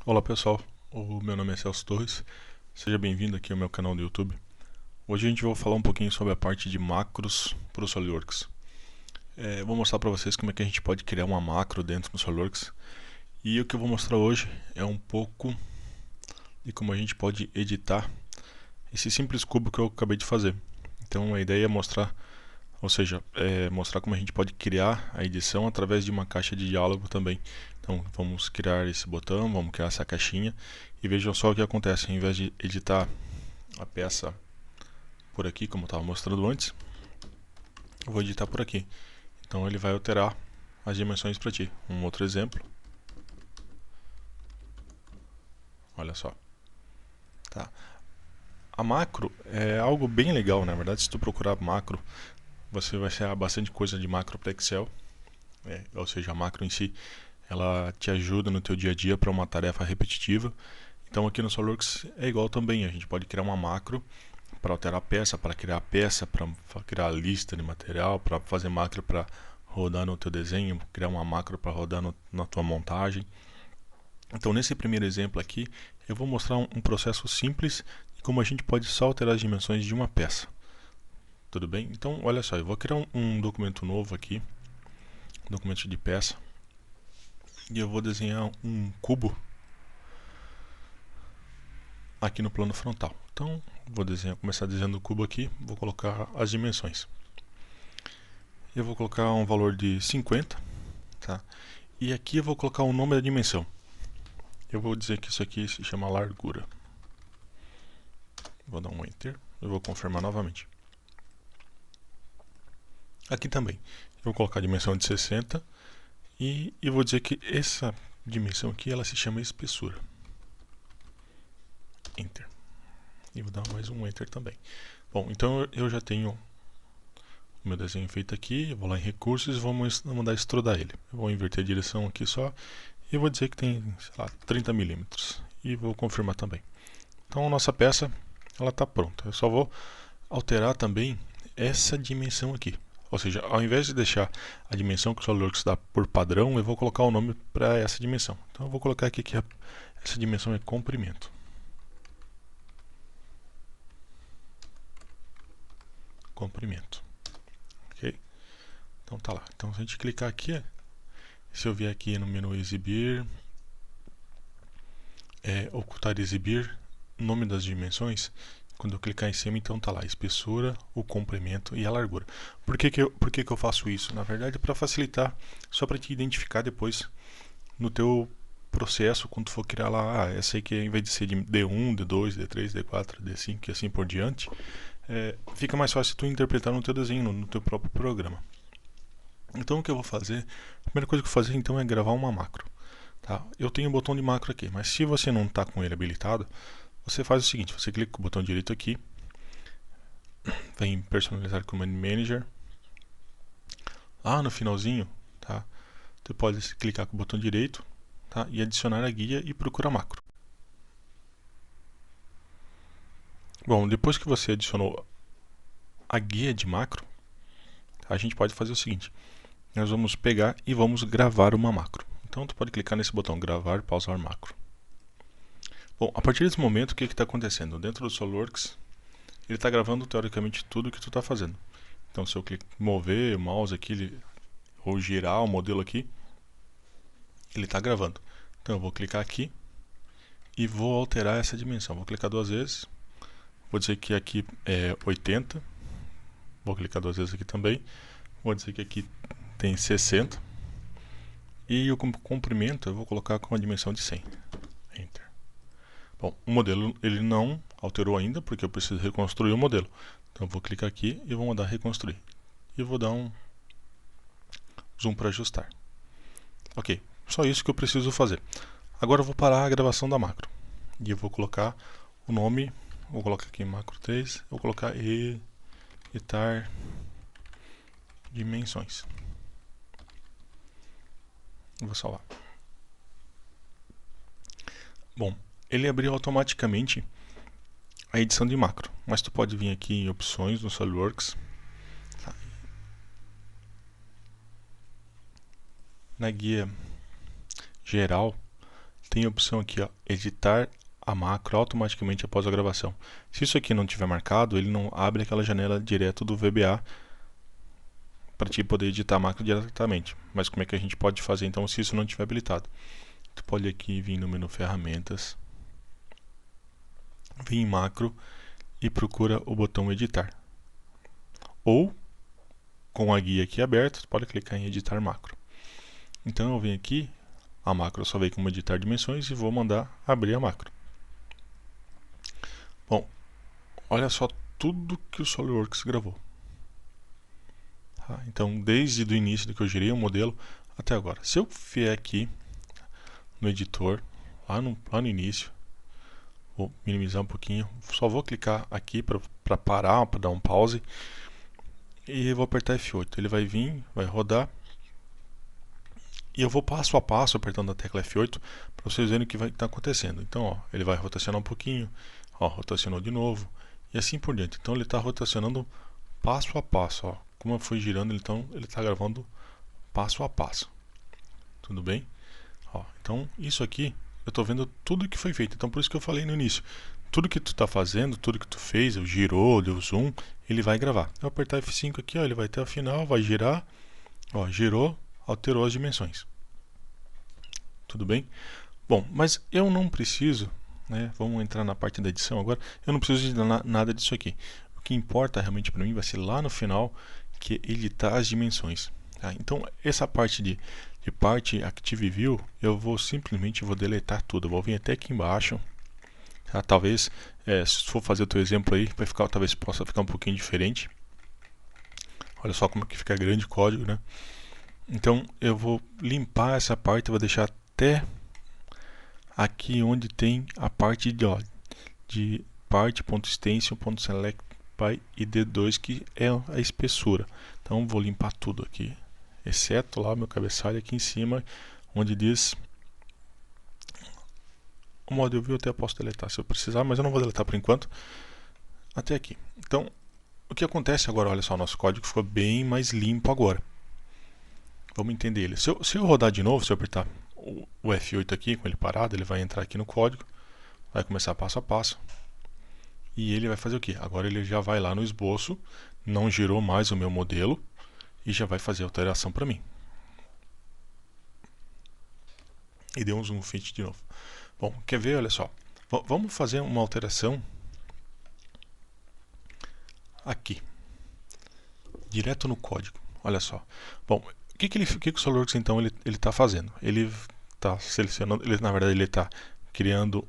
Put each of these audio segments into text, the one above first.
Olá pessoal, o meu nome é Celso Torres, seja bem-vindo aqui ao meu canal do YouTube. Hoje a gente vai falar um pouquinho sobre a parte de macros para o SolidWorks. Vou mostrar para vocês como é que a gente pode criar uma macro dentro do SolidWorks, e o que eu vou mostrar hoje é um pouco de como a gente pode editar esse simples cubo que eu acabei de fazer. Então a ideia é mostrar, mostrar como a gente pode criar a edição através de uma caixa de diálogo também. Então vamos criar esse botão, vamos criar essa caixinha e vejam só o que acontece. Ao invés de editar a peça por aqui, como eu estava mostrando antes, eu vou editar por aqui. Então ele vai alterar as dimensões para ti. Um outro exemplo, olha só. Tá. A macro é algo bem legal, na verdade. Se tu procurar macro, você vai achar bastante coisa de macro para Excel. Ou seja, a macro em si, ela te ajuda no teu dia a dia para uma tarefa repetitiva. Então aqui no SolidWorks é igual também. A gente pode criar uma macro para alterar a peça, para criar a lista de material, para fazer macro para rodar no teu desenho, criar uma macro para rodar na tua montagem. Então nesse primeiro exemplo aqui, eu vou mostrar um processo simples de como a gente pode só alterar as dimensões de uma peça. Tudo bem? Então olha só, eu vou criar um documento novo aqui, documento de peça, e eu vou desenhar um cubo aqui no plano frontal. Então vou começar desenhando o cubo aqui, vou colocar as dimensões. Eu vou colocar um valor de 50, tá? E aqui eu vou colocar o nome da dimensão. Eu vou dizer que isso aqui se chama largura. Vou dar um Enter. Eu vou confirmar novamente. Aqui também. Eu vou colocar a dimensão de 60. E vou dizer que essa dimensão aqui ela se chama espessura. Enter. E vou dar mais um Enter também. Bom, então eu já tenho o meu desenho feito aqui. Eu vou lá em recursos e vou mandar extrudar ele. Eu vou inverter a direção aqui só. E vou dizer que tem, sei lá, 30 milímetros. E vou confirmar também. Então a nossa peça ela está pronta. Eu só vou alterar também essa dimensão aqui. Ou seja, ao invés de deixar a dimensão que o SolidWorks dá por padrão, eu vou colocar o nome para essa dimensão. Então eu vou colocar aqui que essa dimensão é comprimento. Comprimento. Ok? Então tá lá. Então se a gente clicar aqui, se eu vier aqui no menu exibir, ocultar e exibir, nome das dimensões, quando eu clicar em cima, então tá lá, a espessura, o comprimento e a largura. Por que eu faço isso? Na verdade, é para facilitar, só para te identificar depois no teu processo, quando tu for criar lá, essa aí que ao invés de ser de D1, D2, D3, D4, D5 e assim por diante, fica mais fácil tu interpretar no teu desenho, no teu próprio programa. Então o que eu vou fazer, a primeira coisa que eu vou fazer então é gravar uma macro. Tá? Eu tenho o botão de macro aqui, mas se você não está com ele habilitado, você faz o seguinte, você clica com o botão direito aqui, vem personalizar Command Manager, lá no finalzinho, tá? Você pode clicar com o botão direito, tá? E adicionar a guia e procurar macro. Bom, depois que você adicionou a guia de macro, a gente pode fazer o seguinte, nós vamos pegar e vamos gravar uma macro. Então tu pode clicar nesse botão gravar, pausar macro. Bom, a partir desse momento o que está acontecendo? Dentro do SolidWorks ele está gravando teoricamente tudo o que tu está fazendo. Então se eu mover o mouse aqui ou girar o modelo aqui, ele está gravando. Então eu vou clicar aqui e vou alterar essa dimensão. Vou clicar duas vezes, vou dizer que aqui é 80, vou clicar duas vezes aqui também, vou dizer que aqui tem 60 e o comprimento eu vou colocar com a dimensão de 100. Enter. Bom, o modelo ele não alterou ainda porque eu preciso reconstruir o modelo. Então eu vou clicar aqui e vou mandar reconstruir. E vou dar um zoom para ajustar. Ok, só isso que eu preciso fazer. Agora eu vou parar a gravação da macro. E eu vou colocar o nome, vou colocar aqui macro 3, vou colocar editar dimensões. Vou salvar. Bom, ele abriu automaticamente a edição de macro, mas tu pode vir aqui em opções no SolidWorks, tá? Na guia geral, tem a opção aqui, ó, editar a macro automaticamente após a gravação. Se isso aqui não tiver marcado, ele não abre aquela janela direto do VBA para ti poder editar a macro diretamente. Mas como é que a gente pode fazer então se isso não estiver habilitado? Tu pode aqui vir no menu ferramentas, vir em macro e procura o botão editar. Ou, com a guia aqui aberta, tu pode clicar em editar macro. Então eu venho aqui, a macro só veio como editar dimensões e vou mandar abrir a macro. Bom, olha só tudo que o SolidWorks gravou. Tá? Então, desde o início do que eu gerei o modelo até agora. Se eu vier aqui no editor, lá no início, vou minimizar um pouquinho, só vou clicar aqui para parar, para dar um pause, e vou apertar F8. Ele vai vir, vai rodar, e eu vou passo a passo apertando a tecla F8 para vocês verem o que está acontecendo. Então, ó, ele vai rotacionar um pouquinho, ó, rotacionou de novo, e assim por diante. Então, ele está rotacionando passo a passo, ó. Como eu fui girando, então ele está gravando passo a passo. Tudo bem? Ó, então, isso aqui, eu estou vendo tudo que foi feito. Então, por isso que eu falei no início. Tudo que tu está fazendo, tudo que tu fez, eu girou, deu zoom, ele vai gravar. Eu apertar F5 aqui, ó, ele vai até o final, vai girar, ó, girou, alterou as dimensões. Tudo bem? Bom, mas eu não preciso, né? Vamos entrar na parte da edição agora. Eu não preciso de nada disso aqui. O que importa realmente para mim vai ser lá no final, que é editar as dimensões. Tá? Então, essa parte de parte Active View, eu vou simplesmente deletar tudo. Eu vou vir até aqui embaixo. Tá? Talvez, se for fazer o teu exemplo aí, vai ficar, talvez possa ficar um pouquinho diferente. Olha só como que fica grande o código, né? Então, eu vou limpar essa parte, vou deixar até aqui onde tem a parte de parte.extension.select by id2, que é a espessura. Então vou limpar tudo aqui, exceto lá o meu cabeçalho aqui em cima, onde diz o model view. Eu até posso deletar se eu precisar, mas eu não vou deletar por enquanto. Até aqui. Então, o que acontece agora? Olha só, nosso código ficou bem mais limpo agora. Vamos entender ele. Se eu rodar de novo, se eu apertar o F8 aqui, com ele parado, ele vai entrar aqui no código, vai começar passo a passo. E ele vai fazer o que? Agora ele já vai lá no esboço, não girou mais o meu modelo e já vai fazer a alteração para mim. E deu um zoom fit de novo. Bom, quer ver? Olha só. Vamos fazer uma alteração aqui, direto no código. Olha só. Bom, o que o SolidWorks então ele está fazendo? Ele está selecionando, na verdade ele está criando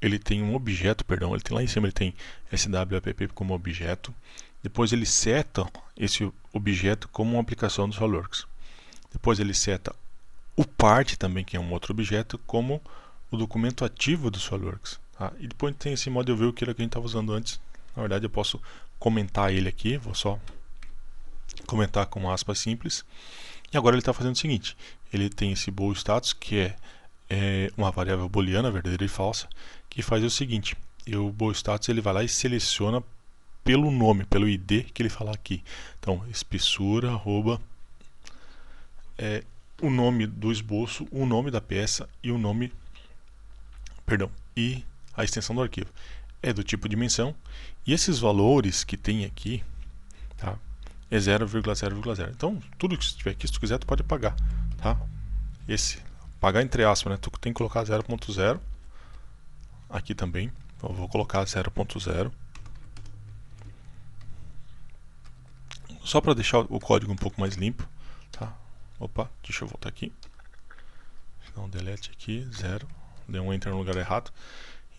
ele tem um objeto, perdão, ele tem lá em cima, ele tem SWAPP como objeto. Depois ele seta esse objeto como uma aplicação do SolidWorks. Depois ele seta o part também, que é um outro objeto, como o documento ativo do SolidWorks. Tá? E depois tem esse model view que era que a gente estava usando antes. Na verdade eu posso comentar ele aqui, vou só comentar com aspas simples. E agora ele está fazendo o seguinte, ele tem esse bool status, que é uma variável booleana, verdadeira e falsa, que faz o seguinte, o bool status ele vai lá e seleciona pelo nome, pelo ID que ele fala aqui. Então, espessura, arroba, o nome do esboço, o nome da peça e o nome, perdão, e a extensão do arquivo. É do tipo dimensão, e esses valores que tem aqui, tá, é 0,0,0. Então, tudo que estiver aqui, se tu quiser, tu pode apagar, tá? Pagar entre aspas, né? Tu tem que colocar 0.0 aqui também. Eu vou colocar 0.0 só para deixar o código um pouco mais limpo, tá? Opa, deixa eu voltar aqui. Dá um delete aqui, 0. Deu um enter no lugar errado.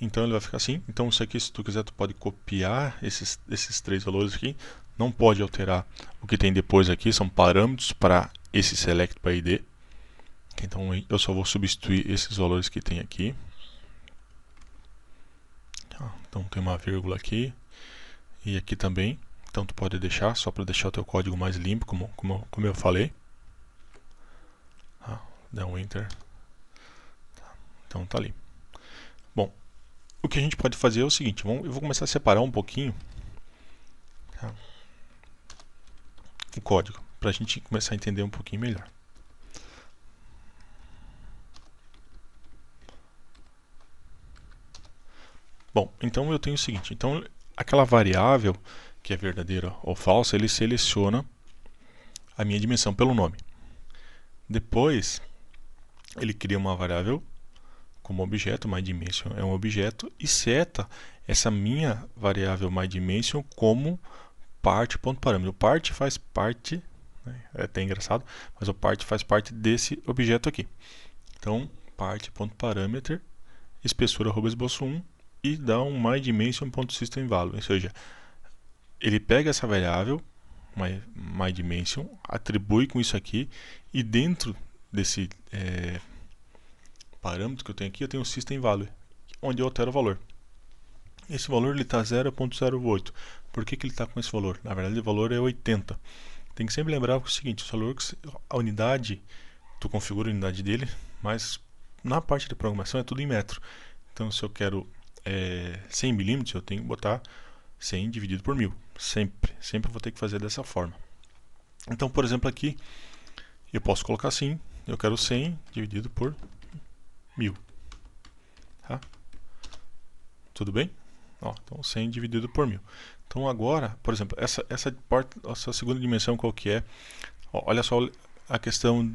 Então ele vai ficar assim. Então isso aqui, se tu quiser, tu pode copiar esses três valores aqui. Não pode alterar o que tem depois aqui, são parâmetros para esse select by ID. Então eu só vou substituir esses valores que tem aqui. Então tem uma vírgula aqui e aqui também. Então tu pode deixar, só para deixar o teu código mais limpo, como eu falei. Dá um enter. Então tá ali. Bom, o que a gente pode fazer é o seguinte, eu vou começar a separar um pouquinho o código, para a gente começar a entender um pouquinho melhor. Bom, então eu tenho o seguinte, então aquela variável que é verdadeira ou falsa, ele seleciona a minha dimensão pelo nome. Depois, ele cria uma variável como objeto, myDimension é um objeto, e seta essa minha variável myDimension como part.parâmetro. O part faz parte, né, é até engraçado, mas o part faz parte desse objeto aqui. Então, part.parameter, espessura @esboço1 e dá um myDimension.systemValue, ou seja, ele pega essa variável myDimension, atribui com isso aqui, e dentro desse parâmetro que eu tenho aqui, eu tenho o systemValue, onde eu altero o valor. Esse valor está 0.08. Por que ele está com esse valor? Na verdade, o valor é 80. Tem que sempre lembrar o seguinte, o valor, a unidade, tu configura a unidade dele, mas na parte de programação é tudo em metro. Então, se eu quero 100 milímetros, eu tenho que botar 100 dividido por 1000. Sempre vou ter que fazer dessa forma. Então, por exemplo, aqui eu posso colocar assim, eu quero 100 dividido por 1000. Tá? Tudo bem? Ó, então 100 dividido por 1000. Então agora, por exemplo, essa segunda dimensão qual que é? Ó, olha só a questão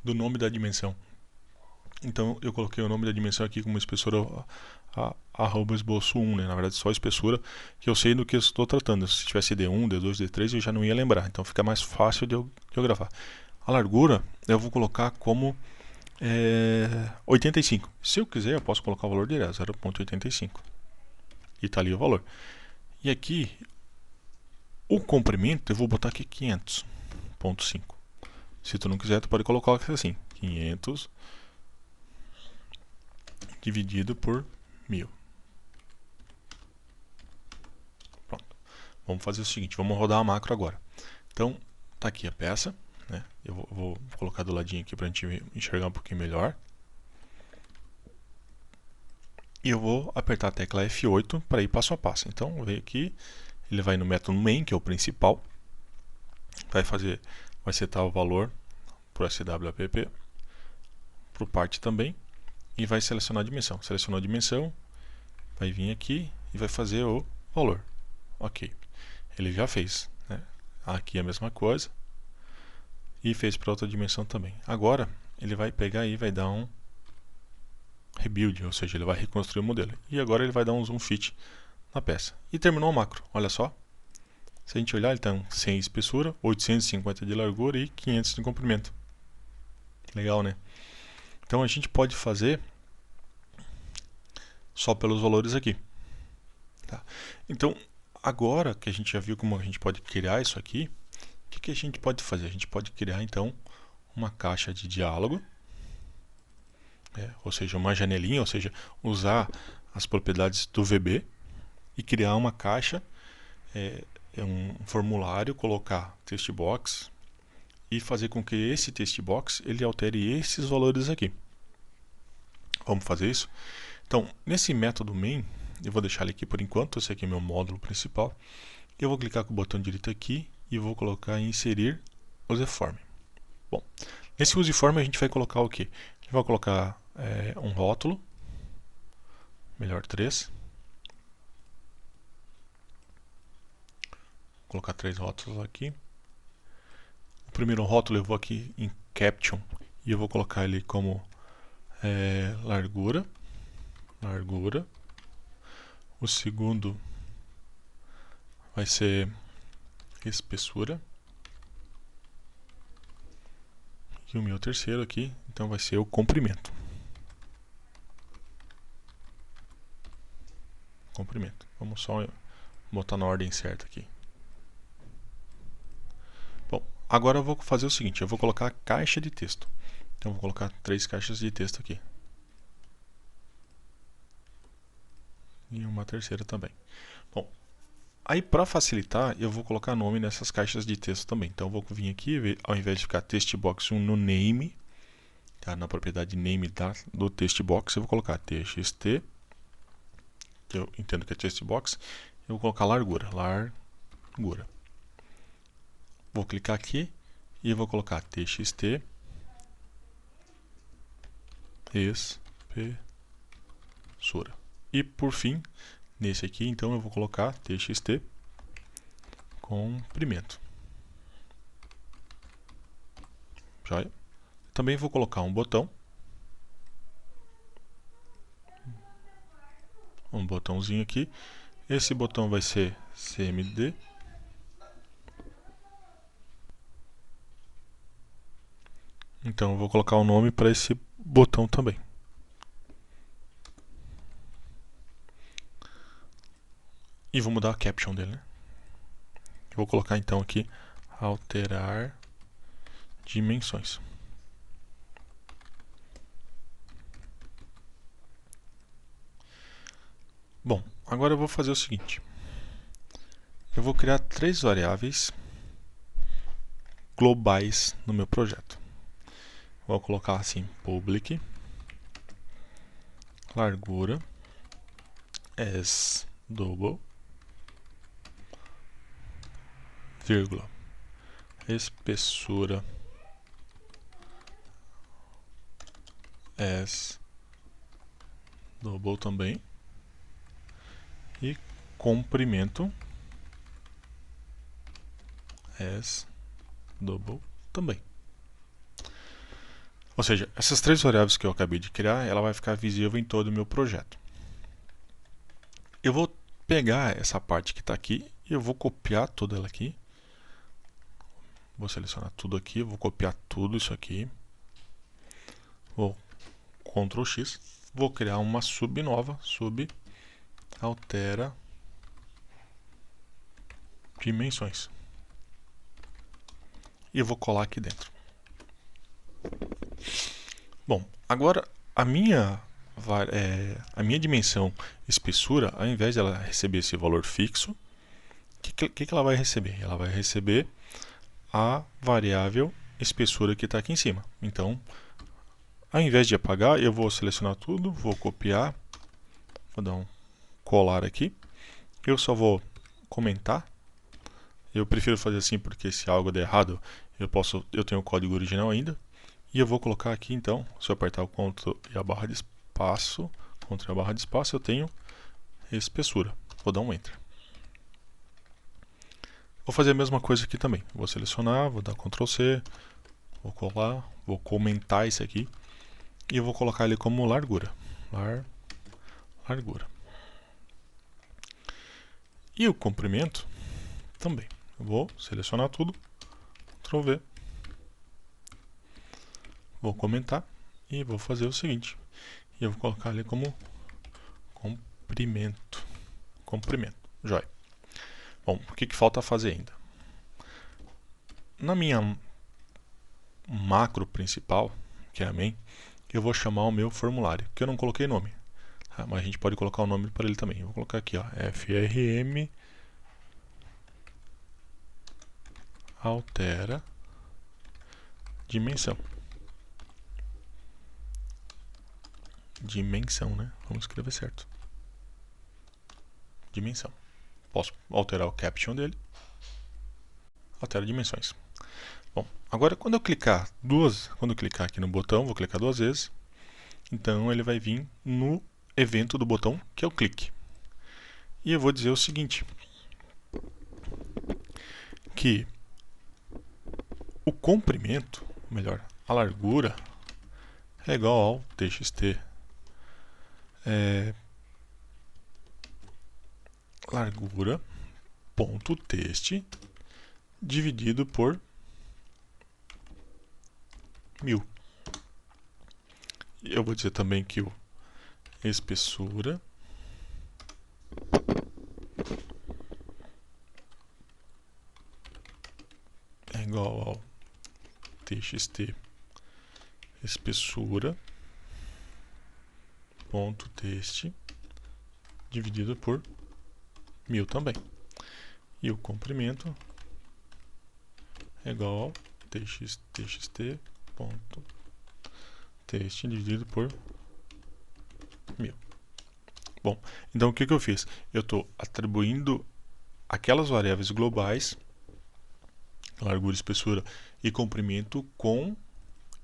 do nome da dimensão. Então eu coloquei o nome da dimensão aqui como espessura @esboço1, né? Na verdade só espessura, que eu sei do que eu estou tratando. Se tivesse D1, D2, D3 eu já não ia lembrar, então fica mais fácil de eu gravar. A largura eu vou colocar como 85. Se eu quiser eu posso colocar o valor direto, 0.85. E está ali o valor. E aqui o comprimento eu vou botar aqui 500.5. Se tu não quiser tu pode colocar assim, 500 dividido por 1000. Pronto. Vamos fazer o seguinte, vamos rodar a macro agora. Então, tá aqui a peça, né? Eu vou colocar do ladinho aqui para a gente enxergar um pouquinho melhor. E eu vou apertar a tecla F8 para ir passo a passo. Então, vem aqui, ele vai no método main, que é o principal. Vai setar o valor para o SWAPP, para o part também, e vai selecionar a dimensão. Selecionou a dimensão, vai vir aqui e vai fazer o valor. Ok, ele já fez, né? Aqui é a mesma coisa e fez para outra dimensão também. Agora ele vai pegar e vai dar um rebuild, ou seja, ele vai reconstruir o modelo. E agora ele vai dar um zoom fit na peça. E terminou o macro, olha só. Se a gente olhar, ele tem 100 de espessura, 850 de largura e 500 de comprimento. Legal, né? Então a gente pode fazer só pelos valores aqui. Tá? Então, agora que a gente já viu como a gente pode criar isso aqui, o que a gente pode fazer? A gente pode criar então uma caixa de diálogo, ou seja, uma janelinha, ou seja, usar as propriedades do VB e criar uma caixa, um formulário, colocar text box e fazer com que esse text box ele altere esses valores aqui. Vamos fazer isso? Então, nesse método main, eu vou deixar ele aqui por enquanto, esse aqui é meu módulo principal. Eu vou clicar com o botão direito aqui e vou colocar em inserir useform. Bom, nesse useform a gente vai colocar o que? A gente vai colocar um rótulo, melhor 3. Vou colocar 3 rótulos aqui. O primeiro rótulo eu vou aqui em caption e eu vou colocar ele como largura. O segundo vai ser espessura. E o meu terceiro aqui, então vai ser o comprimento. Vamos só botar na ordem certa aqui. Bom, agora eu vou fazer o seguinte, eu vou colocar a caixa de texto. Então eu vou colocar 3 caixas de texto aqui. E uma terceira também. Bom, aí para facilitar, eu vou colocar nome nessas caixas de texto também. Então eu vou vir aqui, ao invés de ficar textbox1 no name, tá, na propriedade name do textbox, eu vou colocar txt, que eu entendo que é textbox, eu vou colocar largura. Vou clicar aqui e vou colocar txt espessura. E por fim, nesse aqui, então eu vou colocar txt comprimento. Joia? Também vou colocar um botãozinho aqui. Esse botão vai ser cmd. Então eu vou colocar o nome para esse botão também. E vou mudar a caption dele, né? Eu vou colocar então aqui alterar dimensões. Bom, agora eu vou fazer o seguinte. Eu vou criar 3 variáveis globais no meu projeto. Vou colocar assim, public, largura, as double, vírgula, espessura, as double também, e comprimento, as double também. Ou seja, essas 3 variáveis que eu acabei de criar, ela vai ficar visível em todo o meu projeto. Eu vou pegar essa parte que está aqui e eu vou copiar toda ela aqui. Vou selecionar tudo aqui, vou copiar tudo isso aqui. Vou Ctrl X, vou criar uma sub nova, sub altera dimensões. E eu vou colar aqui dentro. Bom, agora a minha dimensão espessura, ao invés de ela receber esse valor fixo, o que ela vai receber? Ela vai receber a variável espessura que está aqui em cima. Então, ao invés de apagar, eu vou selecionar tudo, vou copiar, vou dar um colar aqui. Eu só vou comentar. Eu prefiro fazer assim porque se algo der errado, eu tenho o código original ainda. E eu vou colocar aqui então, se eu apertar o Ctrl e a barra de espaço, Ctrl e a barra de espaço, eu tenho espessura. Vou dar um Enter. Vou fazer a mesma coisa aqui também. Vou selecionar, vou dar Ctrl C, vou colar, vou comentar isso aqui e eu vou colocar ele como largura. Largura. E o comprimento também. Eu vou selecionar tudo, Ctrl V. Vou comentar e vou fazer o seguinte. Eu vou colocar ali como comprimento. Joia. Bom, o que falta fazer ainda? Na minha macro principal, que é a main, eu vou chamar o meu formulário, que eu não coloquei nome. Mas a gente pode colocar o nome para ele também. Eu vou colocar aqui, ó, frm altera dimensão. Dimensão, né? Vamos escrever certo. Dimensão. Posso alterar o caption dele. Altera dimensões. Bom, agora quando eu clicar aqui no botão, vou clicar 2 vezes. Então ele vai vir no evento do botão, que é o clique. E eu vou dizer o seguinte, que o comprimento, melhor, a largura é igual ao txt largura.text dividido por 1000. Eu vou dizer também que o espessura é igual ao txt espessura.text dividido por 1000 também. E o comprimento é igual ao txt.text dividido por 1000. Bom, então o que eu fiz? Eu estou atribuindo aquelas variáveis globais, largura, espessura e comprimento, com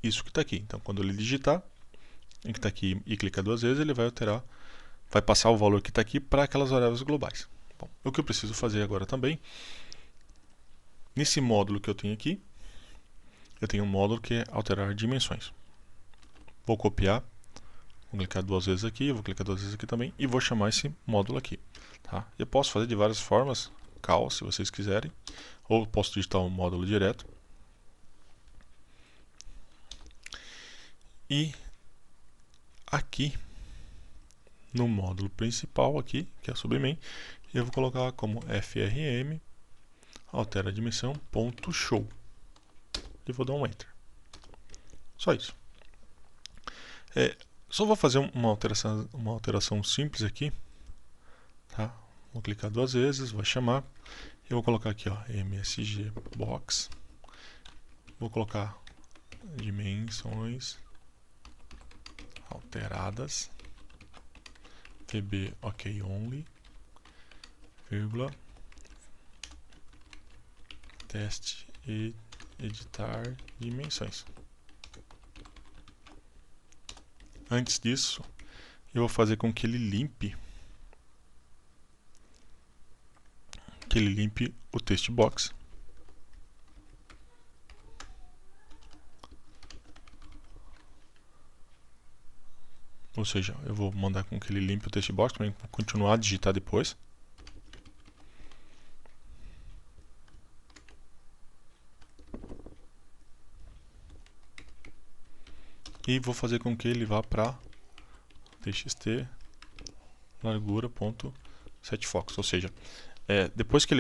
isso que está aqui. Então, quando ele digitar, que está aqui e clicar 2 vezes, ele vai alterar vai passar o valor que está aqui para aquelas variáveis globais. Bom, o que eu preciso fazer agora também, nesse módulo que eu tenho aqui, eu tenho um módulo que é alterar dimensões. Vou copiar, vou clicar 2 vezes aqui, vou clicar 2 vezes aqui também e vou chamar esse módulo aqui. Tá? Eu posso fazer de várias formas, cal, se vocês quiserem, ou posso digitar um módulo direto. E aqui no módulo principal aqui, que é sobre main, eu vou colocar como frm altera a dimensão ponto show e vou dar um enter. Só isso. Só vou fazer uma alteração simples aqui, tá? Vou clicar 2 vezes, vou chamar, eu vou colocar aqui, ó, msg box, vou colocar dimensões alteradas, vb ok only, vírgula, teste e editar dimensões. Antes disso, eu vou fazer com que ele limpe o text box. Ou seja, eu vou mandar com que ele limpe o text box para continuar a digitar depois. E vou fazer com que ele vá para txt largura.setFocus. Ou seja, depois que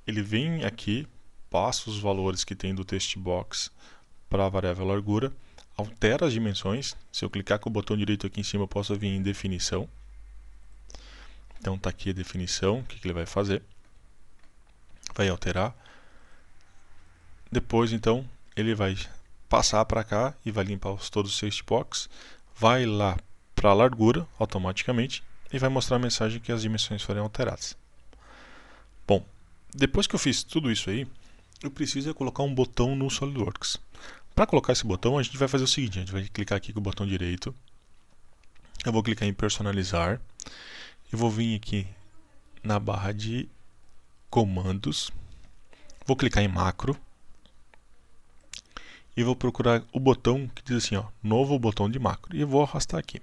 ele vem aqui, passa os valores que tem do text box para a variável largura, altera as dimensões. Se eu clicar com o botão direito aqui em cima, eu posso vir em definição. Então está aqui a definição, o que ele vai fazer? Vai alterar. Depois então ele vai passar para cá e vai limpar todos os text box, vai lá para a largura automaticamente e vai mostrar a mensagem que as dimensões foram alteradas. Bom, depois que eu fiz tudo isso aí, eu preciso colocar um botão no SolidWorks. Para colocar esse botão, a gente vai fazer o seguinte, a gente vai clicar aqui com o botão direito, eu vou clicar em personalizar, eu vou vir aqui na barra de comandos, vou clicar em macro, e vou procurar o botão que diz assim, ó, novo botão de macro, e eu vou arrastar aqui.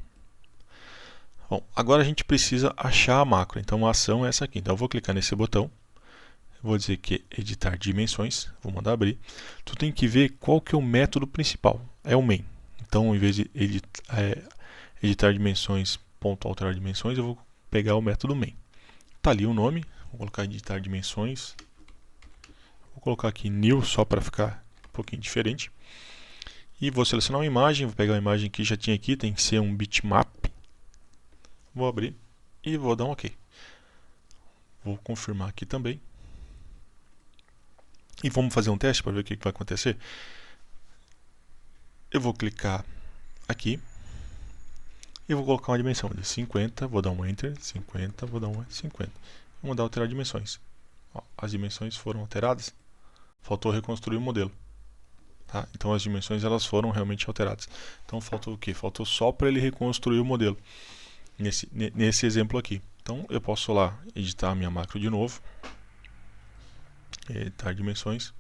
Bom, agora a gente precisa achar a macro, então a ação é essa aqui. Então eu vou clicar nesse botão, vou dizer que é editar dimensões, vou mandar abrir. Tu tem que ver qual que é o método principal, é o main. Então, em vez de editar dimensões, ponto alterar dimensões, eu vou pegar o método main. Tá ali o nome, vou colocar editar dimensões, vou colocar aqui new só para ficar um pouquinho diferente. E vou selecionar uma imagem, vou pegar a imagem que já tinha aqui, tem que ser um bitmap. Vou abrir e vou dar um OK. Vou confirmar aqui também. E vamos fazer um teste para ver o que vai acontecer. Eu vou clicar aqui e vou colocar uma dimensão de 50, vou dar um Enter, 50, vou dar um 50. Vou mandar alterar dimensões. Ó, as dimensões foram alteradas, faltou reconstruir o modelo. Tá? Então as dimensões elas foram realmente alteradas. Então faltou o que? Faltou só para ele reconstruir o modelo. Nesse exemplo aqui. Então eu posso lá editar a minha macro de novo. Editar dimensões.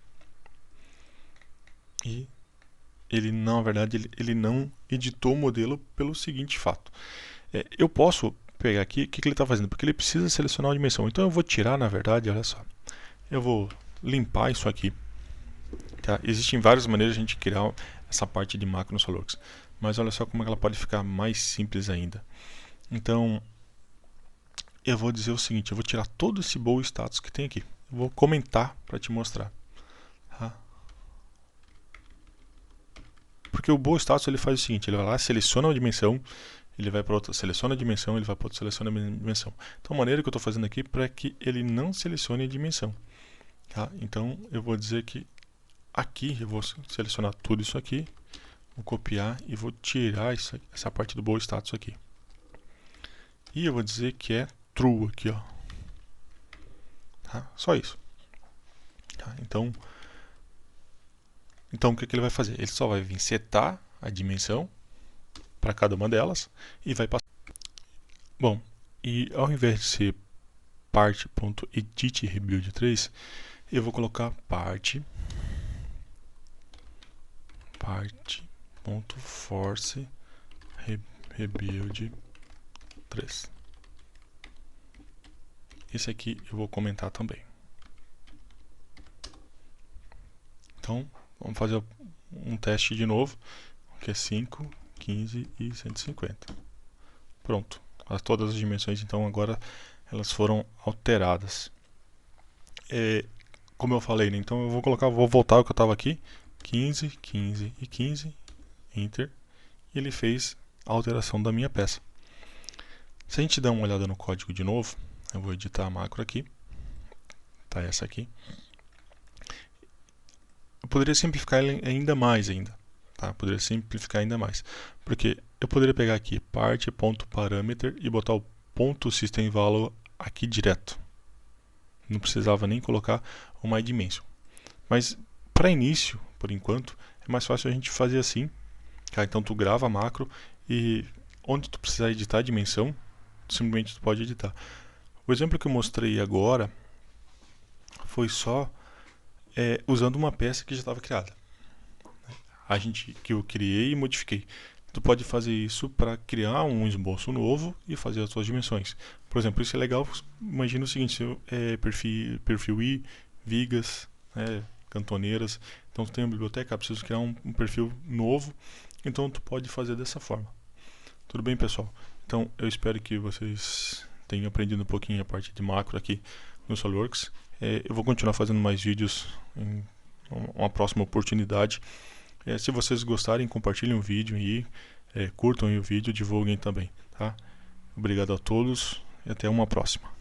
E ele, na verdade, ele não editou o modelo pelo seguinte fato. Eu posso pegar aqui, o que ele está fazendo? Porque ele precisa selecionar uma dimensão. Então eu vou tirar, na verdade, olha só. Eu vou limpar isso aqui. Tá? Existem várias maneiras de a gente criar essa parte de macro no SolidWorks. Mas olha só como ela pode ficar mais simples ainda. Então, eu vou dizer o seguinte, eu vou tirar todo esse bow status que tem aqui. Eu vou comentar para te mostrar. Tá? Porque o bow status ele faz o seguinte, ele vai lá, seleciona uma dimensão, ele vai para outra, seleciona a dimensão, ele vai para outra, seleciona a dimensão. Então a maneira que eu estou fazendo aqui para que ele não selecione a dimensão. Tá? Então eu vou dizer que aqui eu vou selecionar tudo isso aqui, vou copiar e vou tirar essa parte do bow status aqui. E eu vou dizer que é true aqui, ó. Tá? Só isso. Tá? Então o que ele vai fazer? Ele só vai vir setar a dimensão para cada uma delas e vai passar. Bom, e ao invés de ser part.edit rebuild 3, eu vou colocar part.force rebuild 3. Esse aqui eu vou comentar também. Então, vamos fazer um teste de novo, que é 5, 15 e 150. Pronto. Todas as dimensões, então, agora elas foram alteradas. Como eu falei, né? Então eu vou voltar ao que eu estava aqui. 15, 15 e 15. Enter. E ele fez a alteração da minha peça. Se a gente der uma olhada no código de novo, eu vou editar a macro aqui. Tá essa aqui. Eu poderia simplificar ele ainda mais tá? Poderia simplificar ainda mais. Porque eu poderia pegar aqui part.parameter e botar o ponto system value aqui direto. Não precisava nem colocar o myDimension. Mas para início, por enquanto, é mais fácil a gente fazer assim. Tá? Então tu grava a macro e onde tu precisar editar a dimensão, simplesmente tu pode editar. O exemplo que eu mostrei agora foi só usando uma peça que já estava criada. Que eu criei e modifiquei. Tu pode fazer isso para criar um esboço novo e fazer as suas dimensões. Por exemplo, isso é legal. Imagina o seguinte: perfil I, vigas, cantoneiras. Então tu tem uma biblioteca, preciso criar um perfil novo. Então tu pode fazer dessa forma. Tudo bem, pessoal? Então eu espero que vocês tenham aprendido um pouquinho a parte de macro aqui no SolidWorks. Eu vou continuar fazendo mais vídeos em uma próxima oportunidade. Se vocês gostarem, compartilhem o vídeo e curtam o vídeo, divulguem também, tá? Obrigado a todos e até uma próxima.